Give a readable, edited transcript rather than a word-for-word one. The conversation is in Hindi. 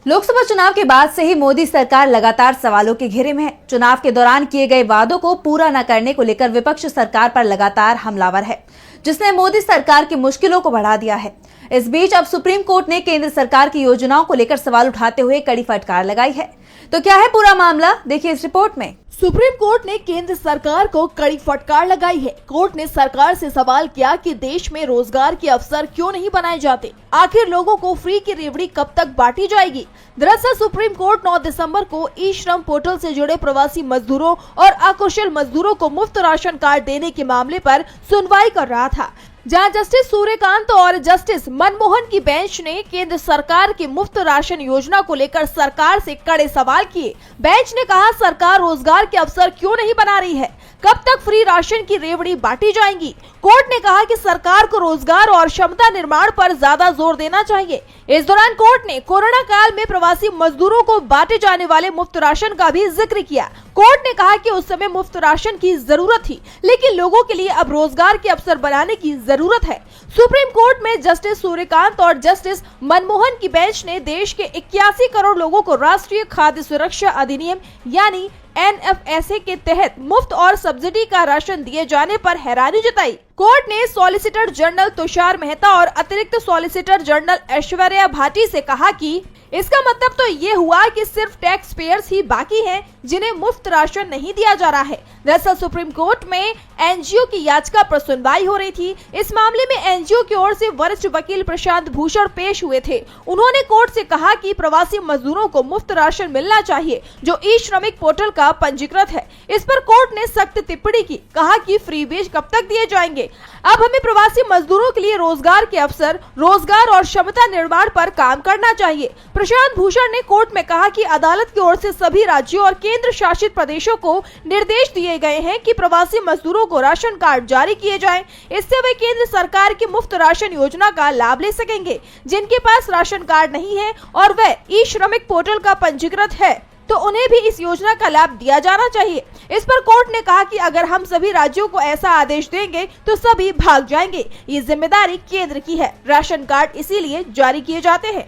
लोकसभा चुनाव के बाद से ही मोदी सरकार लगातार सवालों के घेरे में है। चुनाव के दौरान किए गए वादों को पूरा न करने को लेकर विपक्ष सरकार पर लगातार हमलावर है, जिसने मोदी सरकार की मुश्किलों को बढ़ा दिया है। इस बीच अब सुप्रीम कोर्ट ने केंद्र सरकार की योजनाओं को लेकर सवाल उठाते हुए कड़ी फटकार लगाई है। तो क्या है पूरा मामला, देखिए इस रिपोर्ट में। सुप्रीम कोर्ट ने केंद्र सरकार को कड़ी फटकार लगाई है। कोर्ट ने सरकार से सवाल किया कि देश में रोजगार के अवसर क्यों नहीं बनाए जाते, आखिर लोगों को फ्री की रेवड़ी कब तक बांटी जाएगी। दरअसल सुप्रीम कोर्ट 9 दिसंबर को ई श्रम पोर्टल से जुड़े प्रवासी मजदूरों और अकुशल मजदूरों को मुफ्त राशन कार्ड देने के मामले पर सुनवाई कर रहा था, जहां जस्टिस सूर्यकांत और जस्टिस मनमोहन की बेंच ने केंद्र सरकार की मुफ्त राशन योजना को लेकर सरकार से कड़े सवाल किए। बेंच ने कहा, सरकार रोजगार के अवसर क्यों नहीं बना रही है, कब तक फ्री राशन की रेवड़ी बांटी जाएंगी। कोर्ट ने कहा कि सरकार को रोजगार और क्षमता निर्माण पर ज्यादा जोर देना चाहिए। इस दौरान कोर्ट ने कोरोना काल में प्रवासी मजदूरों को बांटे जाने वाले मुफ्त राशन का भी जिक्र किया। कोर्ट ने कहा कि उस समय मुफ्त राशन की जरूरत थी, लेकिन लोगों के लिए अब रोजगार के अवसर बनाने की जरूरत है। सुप्रीम कोर्ट में जस्टिस सूर्यकांत और जस्टिस मनमोहन की बेंच ने देश के 81 करोड़ लोगों को राष्ट्रीय खाद्य सुरक्षा अधिनियम यानी NFSA के तहत मुफ्त और सब्सिडी का राशन दिए जाने पर हैरानी जताई। कोर्ट ने सॉलिसिटर जनरल तुषार मेहता और अतिरिक्त सॉलिसिटर जनरल ऐश्वर्या भाटी से कहा कि इसका मतलब तो ये हुआ कि सिर्फ टैक्स पेयर्स ही बाकी हैं जिन्हें मुफ्त राशन नहीं दिया जा रहा है। दरअसल सुप्रीम कोर्ट में एनजीओ की याचिका पर सुनवाई हो रही थी। इस मामले में एनजीओ की ओर से वरिष्ठ वकील प्रशांत भूषण पेश हुए थे। उन्होंने कोर्ट से कहा कि प्रवासी मजदूरों को मुफ्त राशन मिलना चाहिए जो ई श्रमिक पोर्टल का पंजीकृत है। इस पर कोर्ट ने सख्त टिप्पणी की, कहा कि फ्री वेज कब तक दिए जाएंगे। अब हमें प्रवासी मजदूरों के लिए रोजगार के अवसर, रोजगार और क्षमता निर्माण पर काम करना चाहिए। प्रशांत भूषण ने कोर्ट में कहा कि अदालत की ओर से सभी राज्यों और केंद्र शासित प्रदेशों को निर्देश दिए गए हैं कि प्रवासी मजदूरों को राशन कार्ड जारी किए जाएं। इससे वे केंद्र सरकार की मुफ्त राशन योजना का लाभ ले सकेंगे। जिनके पास राशन कार्ड नहीं है और वह ई श्रमिक पोर्टल का पंजीकृत है तो उन्हें भी इस योजना का लाभ दिया जाना चाहिए। इस पर कोर्ट ने कहा कि अगर हम सभी राज्यों को ऐसा आदेश देंगे तो सभी भाग जाएंगे। ये जिम्मेदारी केंद्र की है। राशन कार्ड इसीलिए जारी किए जाते हैं।